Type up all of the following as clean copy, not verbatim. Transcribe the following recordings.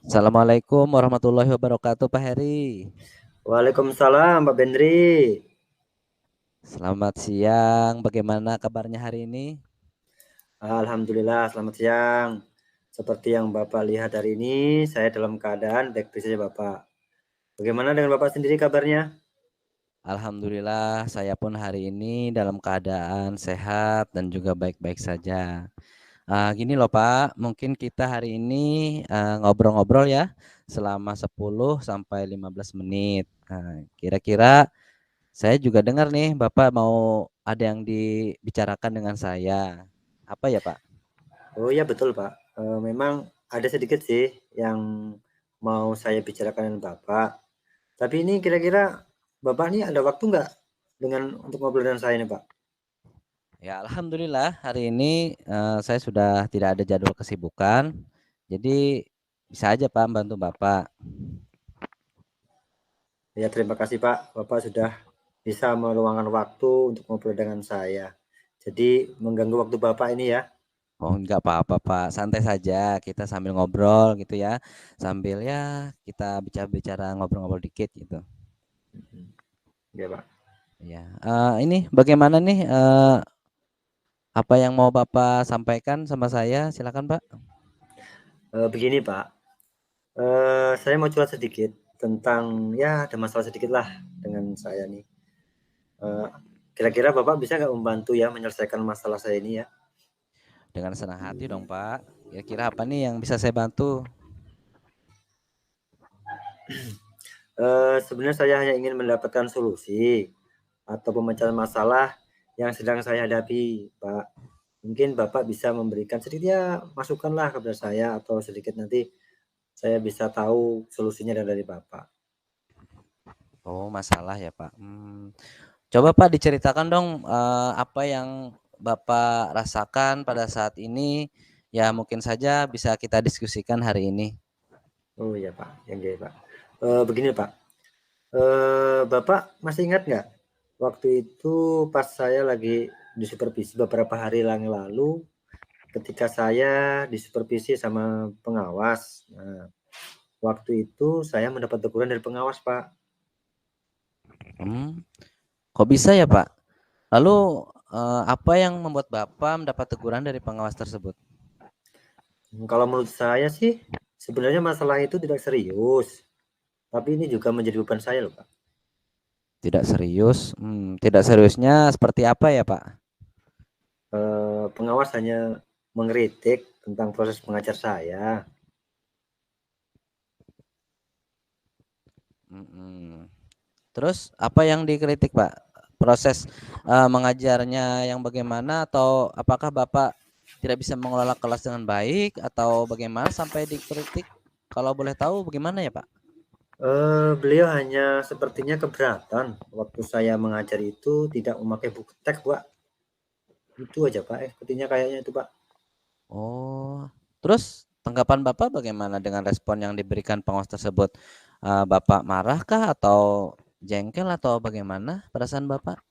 Assalamualaikum warahmatullahi wabarakatuh, Pak Heri. Waalaikumsalam, Pak Bendri. Selamat siang. Bagaimana kabarnya hari ini? Alhamdulillah, selamat siang. Seperti yang Bapak lihat hari ini, saya dalam keadaan baik-baik saja, Bapak. Bagaimana dengan Bapak sendiri kabarnya? Alhamdulillah, saya pun hari ini dalam keadaan sehat dan juga baik-baik saja. Gini loh Pak, mungkin kita hari ini ngobrol-ngobrol ya selama 10 sampai 15 menit. Kira-kira saya juga dengar nih Bapak mau ada yang dibicarakan dengan saya. Apa ya Pak? Oh iya betul, Pak. Memang ada sedikit sih yang mau saya bicarakan dengan Bapak. Tapi ini kira-kira Bapak ini ada waktu nggak untuk ngobrol dengan saya nih, Pak? Ya, alhamdulillah hari ini saya sudah tidak ada jadwal kesibukan. Jadi bisa aja Pak bantu Bapak. Ya, terima kasih, Pak. Bapak sudah bisa meluangkan waktu untuk ngobrol dengan saya. Jadi mengganggu waktu Bapak ini ya. Oh, enggak apa-apa Pak, santai saja kita sambil ngobrol gitu ya. Sambil ya kita bicara-bicara ngobrol-ngobrol dikit gitu. Ya, Pak. Ya, ini bagaimana nih apa yang mau Bapak sampaikan sama saya? Silakan Pak. Begini, Pak, saya mau curhat sedikit tentang ya ada masalah sedikit lah dengan saya nih. Eee, Kira-kira Bapak bisa nggak membantu ya menyelesaikan masalah saya ini ya? Dengan senang hati dong Pak. Kira-kira apa nih yang bisa saya bantu? Sebenarnya saya hanya ingin mendapatkan solusi atau pemecahan masalah yang sedang saya hadapi, Pak. Mungkin Bapak bisa memberikan sedikit ya masukanlah kepada saya atau sedikit nanti saya bisa tahu solusinya dari Bapak. Oh, masalah ya Pak. Coba Pak diceritakan dong, apa yang Bapak rasakan pada saat ini, ya mungkin saja bisa kita diskusikan hari ini. Oh iya, Pak, ya nggih, Pak. Begini, Pak, Bapak masih ingat nggak, waktu itu pas saya lagi disupervisi beberapa hari yang lalu, ketika saya disupervisi sama pengawas. Nah, waktu itu saya mendapat teguran dari pengawas, Pak. Mmm, kok bisa ya Pak? Lalu, apa yang membuat Bapak mendapat teguran dari pengawas tersebut? Kalau menurut saya sih, sebenarnya masalah itu tidak serius, tapi ini juga menjadi beban saya loh, Pak. Tidak serius, tidak seriusnya seperti apa ya Pak? Pengawas hanya mengkritik tentang proses mengajar saya. Mhm. Terus apa yang dikritik Pak? Proses, mengajarnya yang bagaimana atau apakah Bapak tidak bisa mengelola kelas dengan baik atau bagaimana sampai dikritik? Kalau boleh tahu bagaimana ya Pak? Beliau hanya sepertinya keberatan waktu saya mengajar itu tidak memakai buku teks, Pak. Itu aja, Pak, sepertinya kayaknya itu, Pak. Oh, terus tanggapan Bapak bagaimana dengan respon yang diberikan pengawas tersebut? Bapak marahkah atau jengkel atau bagaimana perasaan Bapak?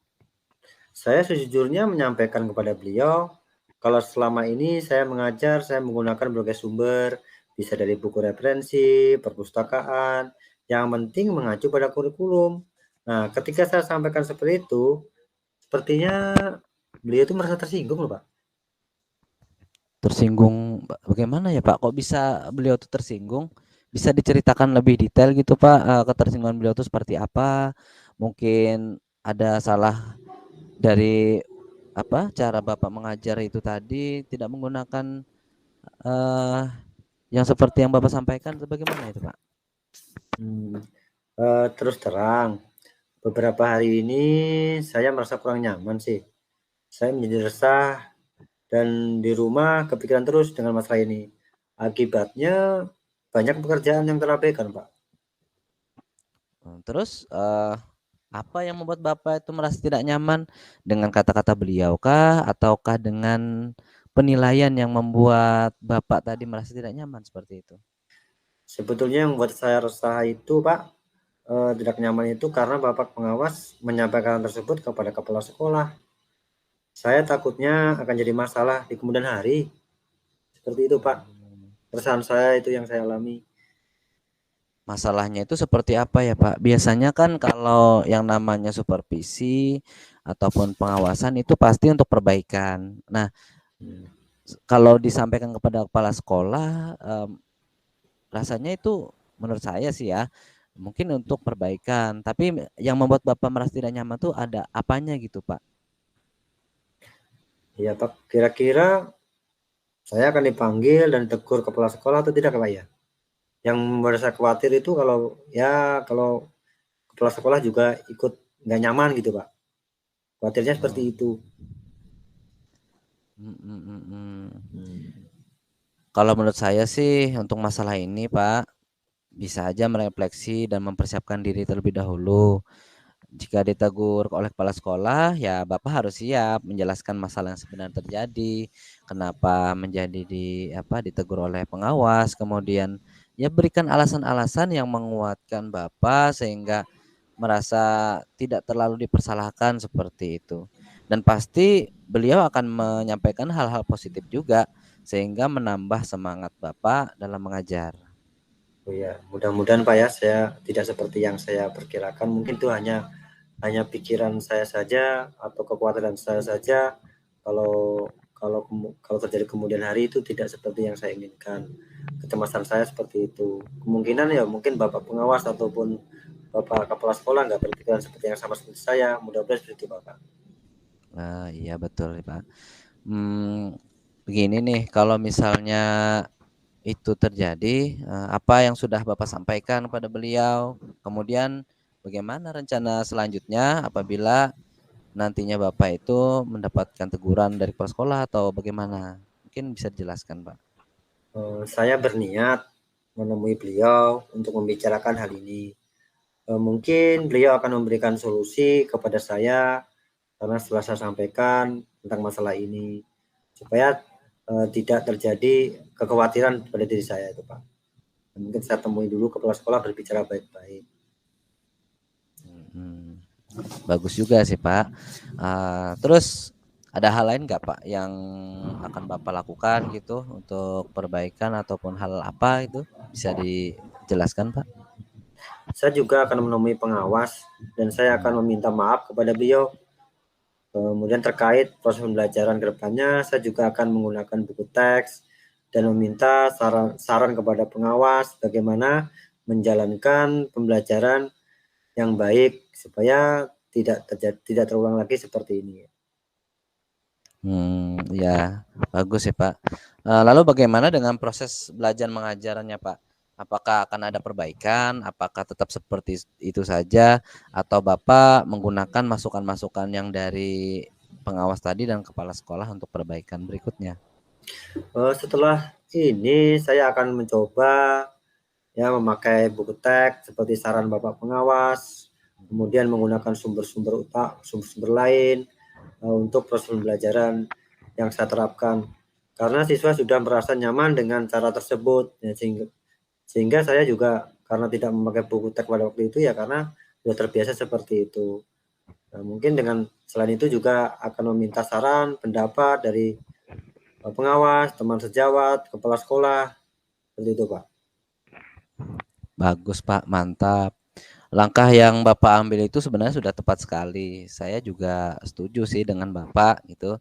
Saya sejujurnya menyampaikan kepada beliau, kalau selama ini saya mengajar, saya menggunakan berbagai sumber, bisa dari buku referensi, perpustakaan, yang penting mengacu pada kurikulum. Nah, ketika saya sampaikan seperti itu, sepertinya beliau itu merasa tersinggung loh, Pak. Tersinggung bagaimana ya Pak? Kok bisa beliau tuh tersinggung? Bisa diceritakan lebih detail gitu Pak, ketersinggungan beliau tuh seperti apa? Mungkin ada salah dari apa, cara Bapak mengajar itu tadi tidak menggunakan, eee, yang seperti yang Bapak sampaikan atau bagaimana itu Pak? Hmm, terus terang, beberapa hari ini saya merasa kurang nyaman sih. Saya menjadi resah dan di rumah kepikiran terus dengan masalah ini. Akibatnya banyak pekerjaan yang terabaikan, Pak. Terus, apa yang membuat Bapak itu merasa tidak nyaman? Dengan kata-kata beliau kah? Ataukah dengan penilaian yang membuat Bapak tadi merasa tidak nyaman seperti itu? Sebetulnya yang membuat saya resah itu, Pak, tidak nyaman itu karena Bapak pengawas menyampaikan hal tersebut kepada kepala sekolah. Saya takutnya akan jadi masalah di kemudian hari. Seperti itu, Pak. Oh. Keresahan saya itu yang saya alami. Masalahnya itu seperti apa ya, Pak? Biasanya kan kalau yang namanya supervisi ataupun pengawasan itu pasti untuk perbaikan. Nah, Hmm. kalau disampaikan kepada kepala sekolah, rasanya itu menurut saya sih ya, mungkin untuk perbaikan, tapi yang membuat Bapak merasa tidak nyaman tuh ada apanya gitu, Pak? Iya Pak, kira-kira saya akan dipanggil dan tegur kepala sekolah atau tidak Pak ya? Yang membuat saya khawatir itu kalau ya kalau kepala sekolah juga ikut nggak nyaman gitu Pak. Khawatirnya seperti Oh, itu. mhm mhm. Hmm. Kalau menurut saya sih untuk masalah ini, Pak, bisa aja merefleksi dan mempersiapkan diri terlebih dahulu. Jika ditegur oleh kepala sekolah, ya Bapak harus siap menjelaskan masalah yang sebenarnya terjadi, kenapa menjadi ditegur oleh pengawas, kemudian ya berikan alasan-alasan yang menguatkan Bapak sehingga merasa tidak terlalu dipersalahkan seperti itu. Dan pasti beliau akan menyampaikan hal-hal positif juga sehingga menambah semangat Bapak dalam mengajar. Oh ya, mudah-mudahan Pak ya, saya tidak seperti yang saya perkirakan. Mungkin itu hanya pikiran saya saja atau kekhawatiran saya saja. Kalau kalau terjadi kemudian hari itu tidak seperti yang saya inginkan. Kecemasan saya seperti itu. Kemungkinan ya mungkin Bapak pengawas ataupun Bapak kepala sekolah nggak berpikiran seperti yang sama seperti saya. Mudah-mudahan seperti itu Bapak. Iya betul, Pak. Mmm, Begini nih, kalau misalnya itu terjadi, apa yang sudah Bapak sampaikan kepada beliau? Kemudian bagaimana rencana selanjutnya apabila nantinya Bapak itu mendapatkan teguran dari kepala sekolah atau bagaimana? Mungkin bisa dijelaskan, Pak. Saya berniat menemui beliau untuk membicarakan hal ini. Mungkin beliau akan memberikan solusi kepada saya karena setelah saya sampaikan tentang masalah ini, supaya, tidak terjadi kekhawatiran pada diri saya itu, Pak. Mungkin saya temui dulu kepala sekolah berbicara baik-baik. Mhm, bagus juga sih, Pak. Terus ada hal lain nggak, Pak, yang akan Bapak lakukan gitu untuk perbaikan ataupun hal apa itu? Bisa dijelaskan, Pak? Saya juga akan menemui pengawas dan saya Mmm. akan meminta maaf kepada beliau. Kemudian terkait proses pembelajaran ke depannya, saya juga akan menggunakan buku teks dan meminta saran saran kepada pengawas bagaimana menjalankan pembelajaran yang baik supaya tidak terulang lagi seperti ini. Ya, bagus ya, Pak. Lalu bagaimana dengan proses belajar mengajarnya, Pak? Apakah akan ada perbaikan? Apakah tetap seperti itu saja? Atau Bapak menggunakan masukan-masukan yang dari pengawas tadi dan kepala sekolah untuk perbaikan berikutnya? Setelah ini saya akan mencoba ya memakai buku teks seperti saran Bapak pengawas, kemudian menggunakan sumber-sumber lain, untuk proses pembelajaran yang saya terapkan. Karena siswa sudah merasa nyaman dengan cara tersebut, ya sehingga saya juga karena tidak memakai buku teks pada waktu itu ya karena sudah terbiasa seperti itu. Nah, mungkin dengan selain itu juga akan meminta saran, pendapat dari, pengawas, teman sejawat, kepala sekolah, seperti itu, Pak. Bagus, Pak, mantap. Langkah yang Bapak ambil itu sebenarnya sudah tepat sekali. Saya juga setuju sih dengan Bapak gitu,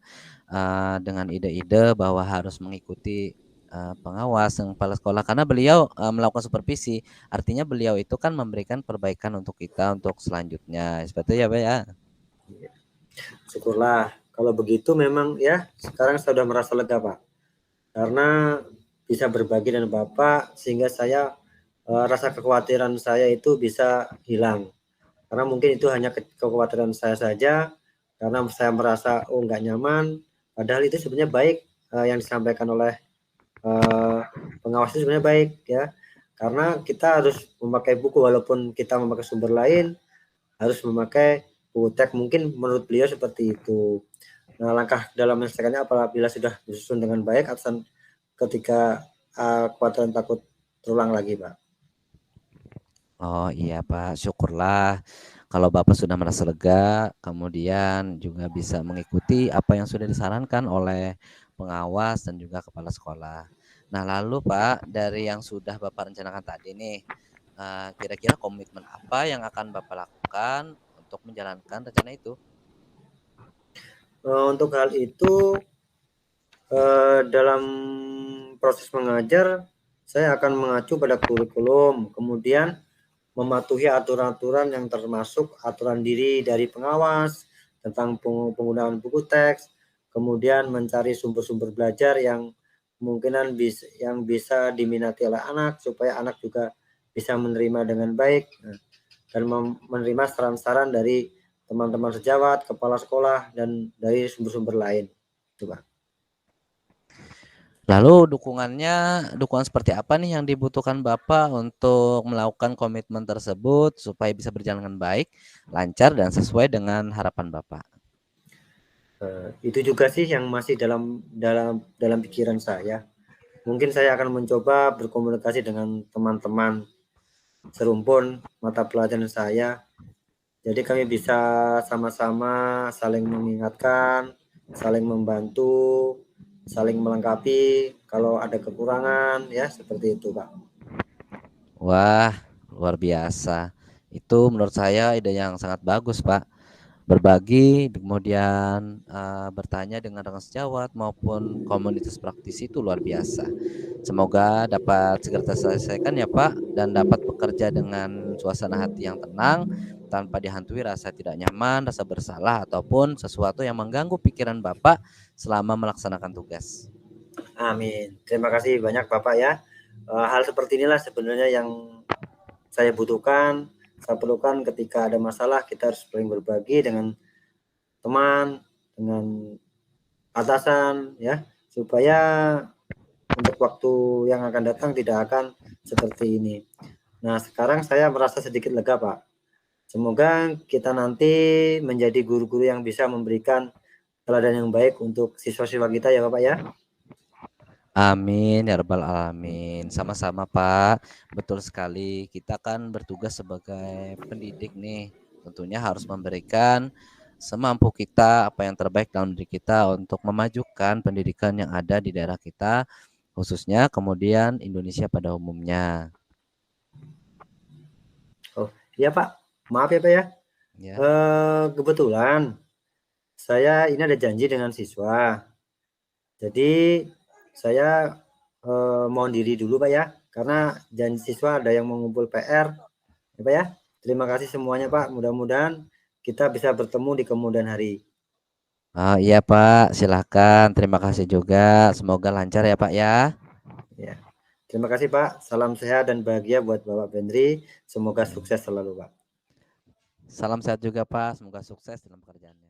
dengan ide-ide bahwa harus mengikuti, pengawas yang kepala sekolah karena beliau, melakukan supervisi. Artinya beliau itu kan memberikan perbaikan untuk kita untuk selanjutnya, seperti itu ya, Pak, ya? Iya, syukurlah kalau begitu memang ya sekarang saya sudah merasa lega, Pak, karena bisa berbagi dengan Bapak sehingga saya, rasa kekhawatiran saya itu bisa hilang. Karena mungkin itu hanya kekhawatiran saya saja, karena saya merasa, oh nggak nyaman, padahal itu sebenarnya baik, yang disampaikan oleh, eee, pengawas itu sebenarnya baik ya. Karena kita harus memakai buku walaupun kita memakai sumber lain, harus memakai buku teks, mungkin menurut beliau seperti itu. Nah, langkah dalam menyelesaikannya apabila sudah disusun dengan baik atasan ketika, kekhawatiran takut terulang lagi, Pak. Oh iya, Pak, syukurlah kalau Bapak sudah merasa lega, kemudian juga bisa mengikuti apa yang sudah disarankan oleh pengawas dan juga kepala sekolah. Nah, lalu Pak, dari yang sudah Bapak rencanakan tadi nih, Kira-kira komitmen apa yang akan Bapak lakukan untuk menjalankan rencana itu? Untuk hal itu, dalam proses mengajar, saya akan mengacu pada kurikulum, kemudian mematuhi aturan-aturan yang termasuk aturan diri dari pengawas tentang penggunaan buku teks, kemudian mencari sumber-sumber belajar yang kemungkinan yang bisa diminati oleh anak, supaya anak juga bisa menerima dengan baik, dan menerima saran-saran dari teman-teman sejawat, kepala sekolah, dan dari sumber-sumber lain. Itu, Pak. Lalu dukungan seperti apa nih yang dibutuhkan Bapak untuk melakukan komitmen tersebut supaya bisa berjalan dengan baik, lancar, dan sesuai dengan harapan Bapak? Itu juga sih yang masih dalam pikiran saya. Mungkin saya akan mencoba berkomunikasi dengan teman-teman serumpun mata pelajaran saya. Jadi kami bisa sama-sama saling mengingatkan, saling membantu, saling melengkapi kalau ada kekurangan, ya seperti itu, Pak. Wah, luar biasa. Itu menurut saya ide yang sangat bagus, Pak. Berbagi, kemudian bertanya dengan rekan sejawat maupun komunitas praktisi itu luar biasa. Semoga dapat segera terselesaikan ya Pak, dan dapat bekerja dengan suasana hati yang tenang, tanpa dihantui rasa tidak nyaman, rasa bersalah, ataupun sesuatu yang mengganggu pikiran Bapak selama melaksanakan tugas. Amin. Terima kasih banyak Bapak ya. Hal seperti inilah sebenarnya yang saya butuhkan, saya perlukan ketika ada masalah kita harus saling berbagi dengan teman, dengan atasan ya, supaya untuk waktu yang akan datang tidak akan seperti ini. Nah, sekarang saya merasa sedikit lega, Pak. Semoga kita nanti menjadi guru-guru yang bisa memberikan teladan yang baik untuk siswa-siswa kita ya, Bapak ya. Amin ya rabbal alamin. Sama-sama Pak, betul sekali. Kita kan bertugas sebagai pendidik nih, tentunya harus memberikan semampu kita apa yang terbaik dalam diri kita untuk memajukan pendidikan yang ada di daerah kita, khususnya kemudian Indonesia pada umumnya. Oh, iya Pak. Maaf ya Pak ya. Ya. Kebetulan saya ini ada janji dengan siswa. Jadi saya mohon diri dulu Pak ya, karena janji siswa ada yang mengumpul PR, ya Pak ya. Terima kasih semuanya Pak. Mudah-mudahan kita bisa bertemu di kemudian hari. Oh iya Pak, silakan. Terima kasih juga. Semoga lancar ya Pak ya. Ya. Terima kasih Pak. Salam sehat dan bahagia buat Bapak Bendri. Semoga sukses selalu Pak. Salam sehat juga Pak. Semoga sukses dalam pekerjaannya.